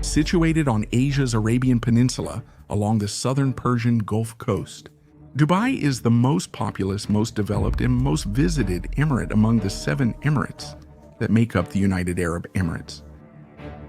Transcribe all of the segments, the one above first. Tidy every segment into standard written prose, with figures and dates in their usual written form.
situated on Asia's Arabian Peninsula along the southern Persian Gulf Coast. Dubai is the most populous, most developed, and most visited emirate among the 7 emirates that make up the United Arab Emirates,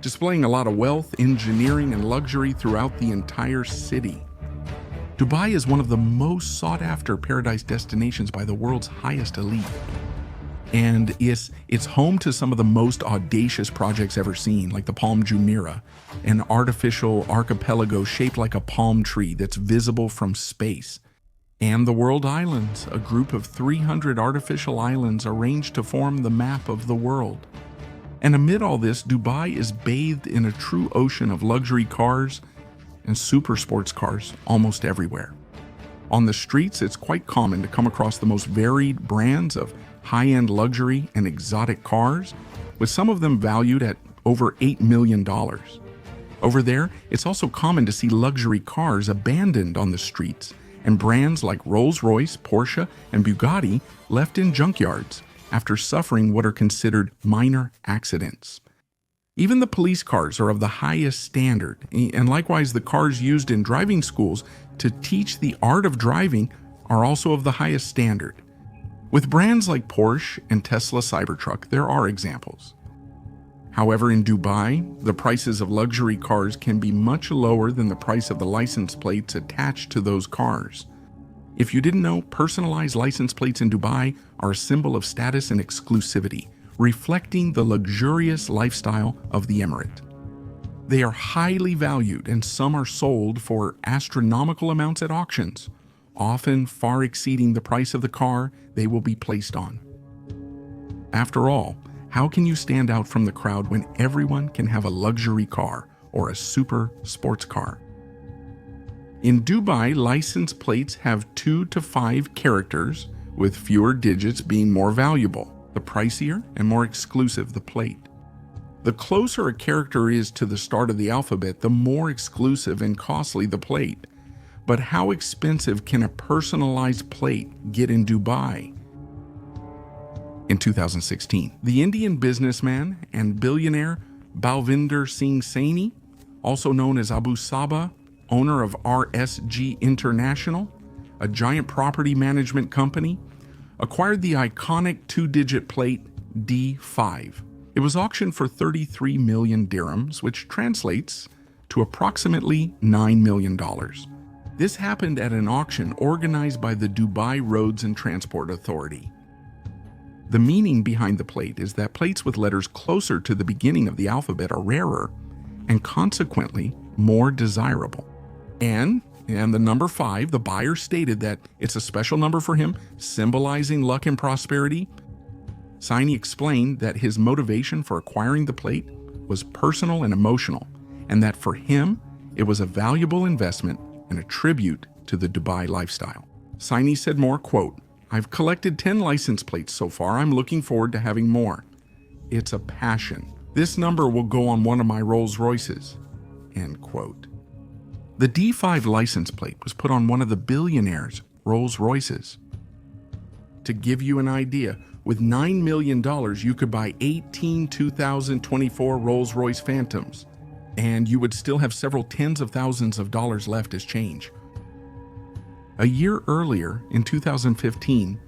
displaying a lot of wealth, engineering, and luxury throughout the entire city. Dubai is one of the most sought-after paradise destinations by the world's highest elite. And it's home to some of the most audacious projects ever seen, like the Palm Jumeirah, an artificial archipelago shaped like a palm tree that's visible from space. And the World Islands, a group of 300 artificial islands arranged to form the map of the world. And amid all this, Dubai is bathed in a true ocean of luxury cars and super sports cars almost everywhere. On the streets, it's quite common to come across the most varied brands of high-end luxury and exotic cars, with some of them valued at over $8 million. Over there, it's also common to see luxury cars abandoned on the streets, and brands like Rolls-Royce, Porsche, and Bugatti left in junkyards after suffering what are considered minor accidents. Even the police cars are of the highest standard, and likewise the cars used in driving schools to teach the art of driving are also of the highest standard. With brands like Porsche and Tesla Cybertruck, there are examples. However, in Dubai, the prices of luxury cars can be much lower than the price of the license plates attached to those cars. If you didn't know, personalized license plates in Dubai are a symbol of status and exclusivity, reflecting the luxurious lifestyle of the emirate. They are highly valued, and some are sold for astronomical amounts at auctions, often far exceeding the price of the car they will be placed on. After all, how can you stand out from the crowd when everyone can have a luxury car or a super sports car? In Dubai, license plates have 2 to 5 characters, with fewer digits being more valuable, the pricier and more exclusive the plate. The closer a character is to the start of the alphabet, the more exclusive and costly the plate. But how expensive can a personalized plate get in Dubai? In 2016, the Indian businessman and billionaire Balvinder Singh Saini, also known as Abu Sabah, owner of RSG International, a giant property management company, acquired the iconic 2-digit plate D5. It was auctioned for 33 million dirhams, which translates to approximately $9 million. This happened at an auction organized by the Dubai Roads and Transport Authority. The meaning behind the plate is that plates with letters closer to the beginning of the alphabet are rarer and consequently more desirable. And the number 5, the buyer stated that it's a special number for him, symbolizing luck and prosperity. Saini explained that his motivation for acquiring the plate was personal and emotional, and that for him, it was a valuable investment and a tribute to the Dubai lifestyle. Saini said more, quote, "I've collected 10 license plates so far. I'm looking forward to having more. It's a passion. This number will go on one of my Rolls Royces," end quote. The D5 license plate was put on one of the billionaire's Rolls Royces. To give you an idea, with $9 million, you could buy 18 2024 Rolls Royce Phantoms, and you would still have several tens of thousands of dollars left as change. A year earlier, in 2015,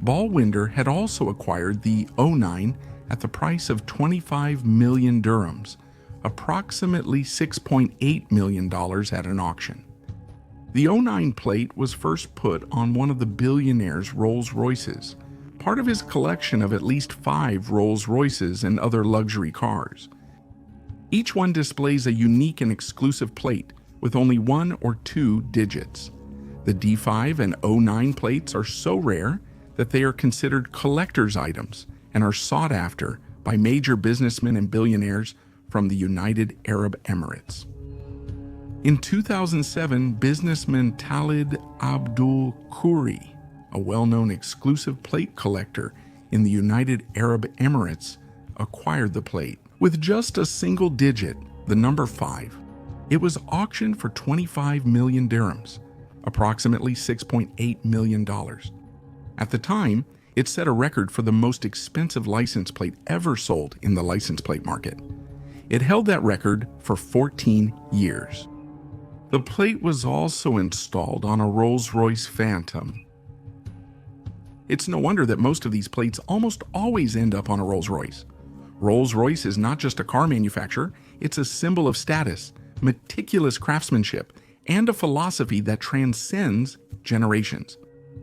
Balwinder had also acquired the 09 at the price of 25 million dirhams, approximately $6.8 million at an auction. The 09 plate was first put on one of the billionaire's Rolls Royces, part of his collection of at least 5 Rolls Royces and other luxury cars. Each one displays a unique and exclusive plate with only 1 or 2 digits. The D5 and 09 plates are so rare that they are considered collector's items and are sought after by major businessmen and billionaires from the United Arab Emirates. In 2007, businessman Khalid Abdul Khoury, a well-known exclusive plate collector in the United Arab Emirates, acquired the plate. With just a single digit, the number 5, it was auctioned for 25 million dirhams, approximately $6.8 million. At the time, it set a record for the most expensive license plate ever sold in the license plate market. It held that record for 14 years. The plate was also installed on a Rolls-Royce Phantom. It's no wonder that most of these plates almost always end up on a Rolls-Royce. Rolls-Royce is not just a car manufacturer, it's a symbol of status, meticulous craftsmanship, and a philosophy that transcends generations.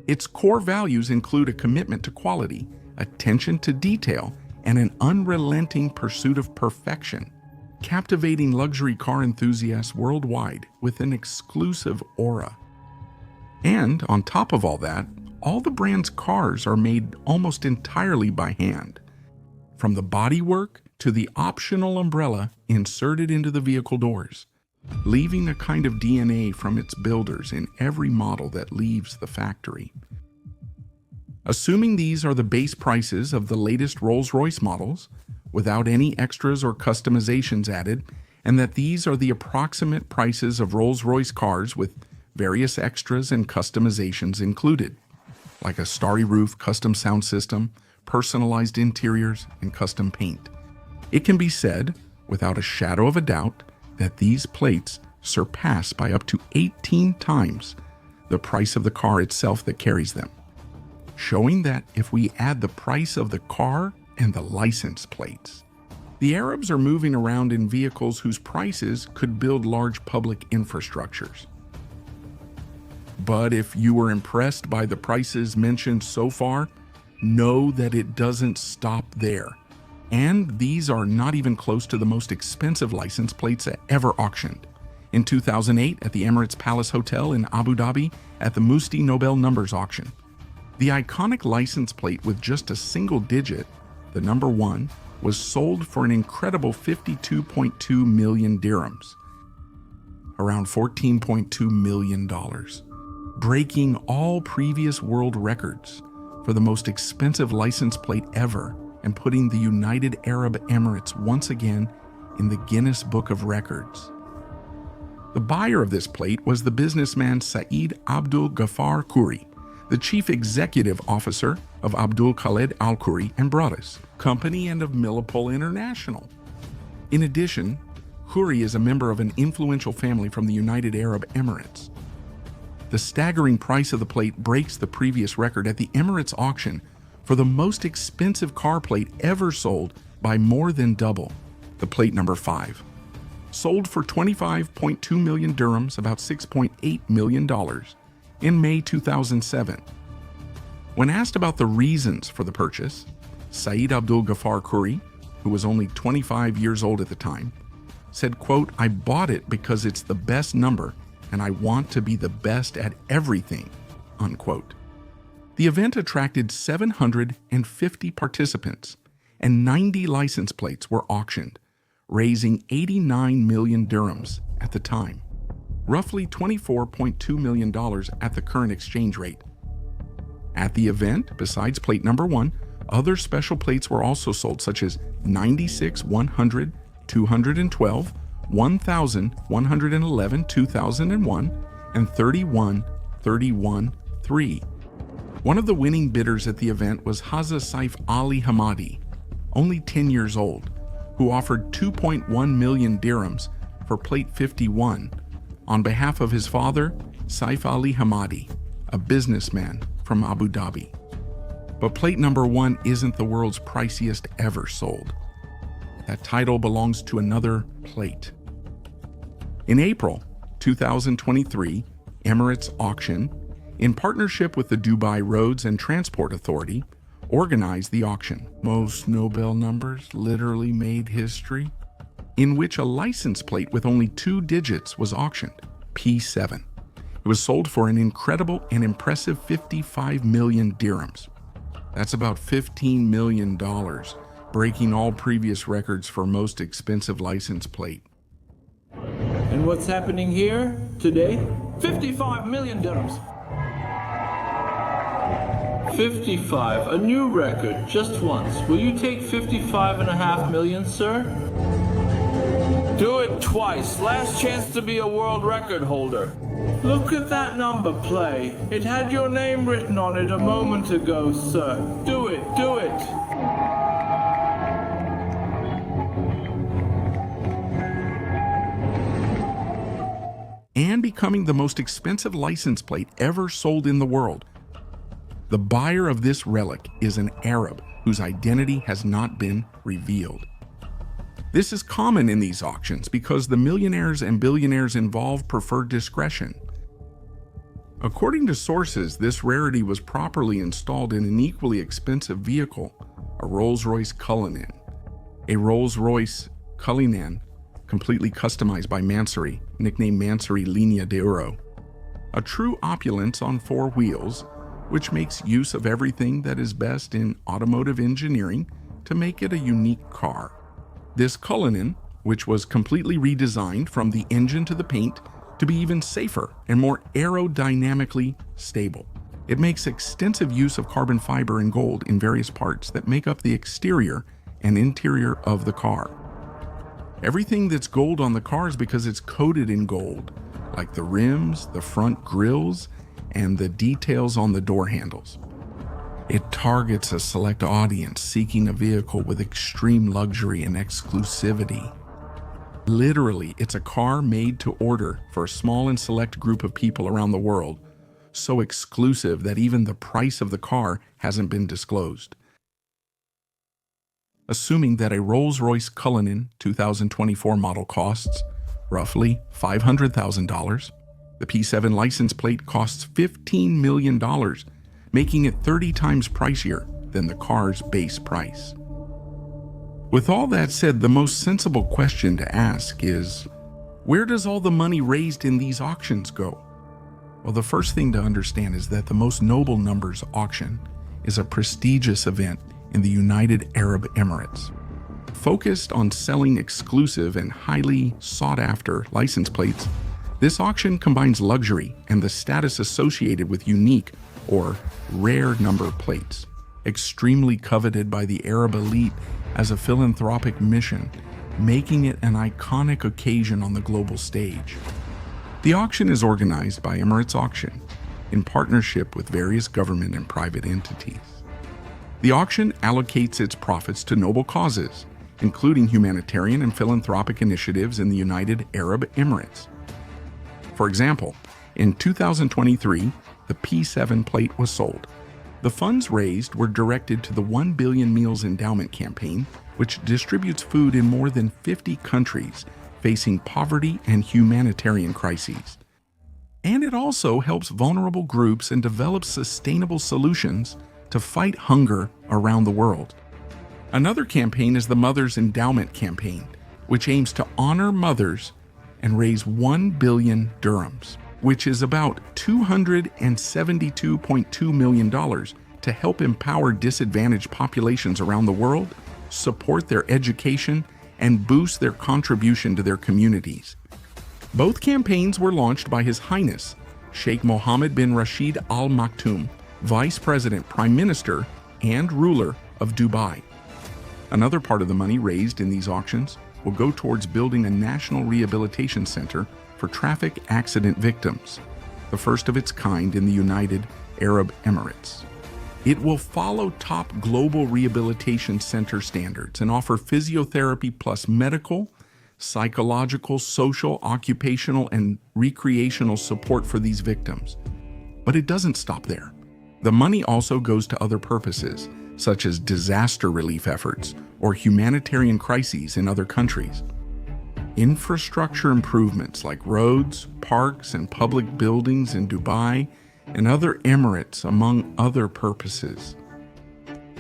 Its core values include a commitment to quality, attention to detail, and an unrelenting pursuit of perfection, captivating luxury car enthusiasts worldwide with an exclusive aura. And on top of all that, all the brand's cars are made almost entirely by hand, from the bodywork to the optional umbrella inserted into the vehicle doors, leaving a kind of DNA from its builders in every model that leaves the factory. Assuming these are the base prices of the latest Rolls-Royce models, without any extras or customizations added, and that these are the approximate prices of Rolls-Royce cars with various extras and customizations included, like a starry roof, custom sound system, personalized interiors, and custom paint. It can be said, without a shadow of a doubt, that these plates surpass by up to 18 times the price of the car itself that carries them, showing that if we add the price of the car and the license plates, the Arabs are moving around in vehicles whose prices could build large public infrastructures. But if you were impressed by the prices mentioned so far, know that it doesn't stop there. And these are not even close to the most expensive license plates ever auctioned. In 2008, at the Emirates Palace Hotel in Abu Dhabi, at the Musti Nobel Numbers auction, the iconic license plate with just a single digit, the number 1, was sold for an incredible 52.2 million dirhams, around $14.2 million, breaking all previous world records for the most expensive license plate ever and putting the United Arab Emirates once again in the Guinness Book of Records. The buyer of this plate was the businessman Saeed Abdul Ghaffar Khoury, the chief executive officer of Abdul Khaled Al Khoury and Brothers Company and of Millipol International. In addition, Khoury is a member of an influential family from the United Arab Emirates. The staggering price of the plate breaks the previous record at the Emirates auction for the most expensive car plate ever sold by more than double, the plate number 5. Sold for 25.2 million dirhams, about $6.8 million, in May 2007. When asked about the reasons for the purchase, Saeed Abdul Ghaffar Khoury, who was only 25 years old at the time, said, quote, "I bought it because it's the best number and I want to be the best at everything," unquote. The event attracted 750 participants and 90 license plates were auctioned, raising 89 million dirhams at the time, roughly $24.2 million at the current exchange rate. At the event, besides plate number 1, other special plates were also sold, such as 96, 100, 212, 1000, 111, 2001, and 31, 31, 3. One of the winning bidders at the event was Haza Saif Ali Hamadi, only 10 years old, who offered 2.1 million dirhams for plate 51 on behalf of his father, Saif Ali Hamadi, a businessman from Abu Dhabi. But plate number 1 isn't the world's priciest ever sold. That title belongs to another plate. In April 2023, Emirates Auction, in partnership with the Dubai Roads and Transport Authority, organized the auction. Most Nobel numbers literally made history, in which a license plate with only 2 digits was auctioned, P7. It was sold for an incredible and impressive 55 million dirhams. That's about $15 million, breaking all previous records for most expensive license plate. And what's happening here today? 55 million dirhams. 55, a new record, just once. Will you take 55.5 million, sir? Do it twice. Last chance to be a world record holder. Look at that number play. It had your name written on it a moment ago, sir. Do it, do it. and becoming the most expensive license plate ever sold in the world. The buyer of this relic is an Arab whose identity has not been revealed. This is common in these auctions because the millionaires and billionaires involved prefer discretion. According to sources, this rarity was properly installed in an equally expensive vehicle, a Rolls-Royce Cullinan. A Rolls-Royce Cullinan, completely customized by Mansory, nicknamed Mansory Linea de Oro. A true opulence on four wheels, which makes use of everything that is best in automotive engineering to make it a unique car. This Cullinan, which was completely redesigned from the engine to the paint to be even safer and more aerodynamically stable. It makes extensive use of carbon fiber and gold in various parts that make up the exterior and interior of the car. Everything that's gold on the car is because it's coated in gold, like the rims, the front grills, and the details on the door handles. It targets a select audience seeking a vehicle with extreme luxury and exclusivity. Literally, it's a car made to order for a small and select group of people around the world, so exclusive that even the price of the car hasn't been disclosed. Assuming that a Rolls-Royce Cullinan 2024 model costs roughly $500,000, the P7 license plate costs $15 million, making it 30 times pricier than the car's base price. With all that said, the most sensible question to ask is, where does all the money raised in these auctions go? Well, the first thing to understand is that the Most Noble Numbers auction is a prestigious event in the United Arab Emirates. Focused on selling exclusive and highly sought-after license plates, this auction combines luxury and the status associated with unique or rare number plates, extremely coveted by the Arab elite as a philanthropic mission, making it an iconic occasion on the global stage. The auction is organized by Emirates Auction in partnership with various government and private entities. The auction allocates its profits to noble causes, including humanitarian and philanthropic initiatives in the United Arab Emirates. For example, in 2023, the P7 plate was sold. The funds raised were directed to the 1 Billion Meals Endowment campaign, which distributes food in more than 50 countries facing poverty and humanitarian crises. And it also helps vulnerable groups and develops sustainable solutions to fight hunger around the world. Another campaign is the Mothers Endowment campaign, which aims to honor mothers and raise 1 billion dirhams, which is about $272.2 million to help empower disadvantaged populations around the world, support their education, and boost their contribution to their communities. Both campaigns were launched by His Highness Sheikh Mohammed bin Rashid Al Maktoum, Vice President, Prime Minister, and ruler of Dubai. Another part of the money raised in these auctions will go towards building a national rehabilitation center for traffic accident victims, the first of its kind in the United Arab Emirates. It will follow top global rehabilitation center standards and offer physiotherapy plus medical, psychological, social, occupational, and recreational support for these victims. But it doesn't stop there. The money also goes to other purposes, such as disaster relief efforts or humanitarian crises in other countries. Infrastructure improvements like roads, parks, and public buildings in Dubai and other emirates, among other purposes.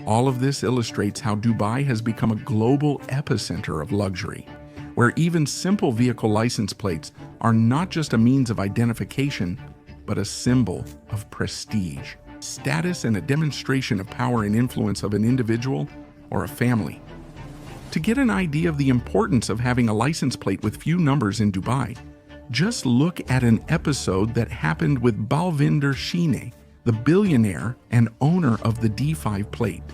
All of this illustrates how Dubai has become a global epicenter of luxury, where even simple vehicle license plates are not just a means of identification, but a symbol of prestige, status, and a demonstration of power and influence of an individual or a family. To get an idea of the importance of having a license plate with few numbers in Dubai, just look at an episode that happened with Balvinder Shine, the billionaire and owner of the D5 plate.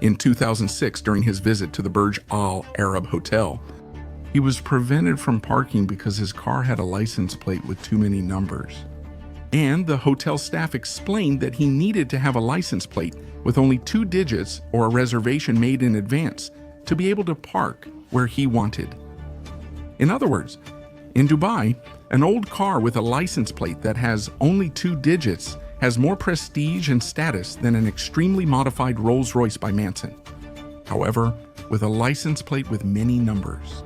In 2006, during his visit to the Burj Al Arab Hotel, he was prevented from parking because his car had a license plate with too many numbers. And the hotel staff explained that he needed to have a license plate with only 2 digits or a reservation made in advance to be able to park where he wanted. In other words, In Dubai, an old car with a license plate that has only 2 digits has more prestige and status than an extremely modified Rolls-Royce by Manson. However, with a license plate with many numbers.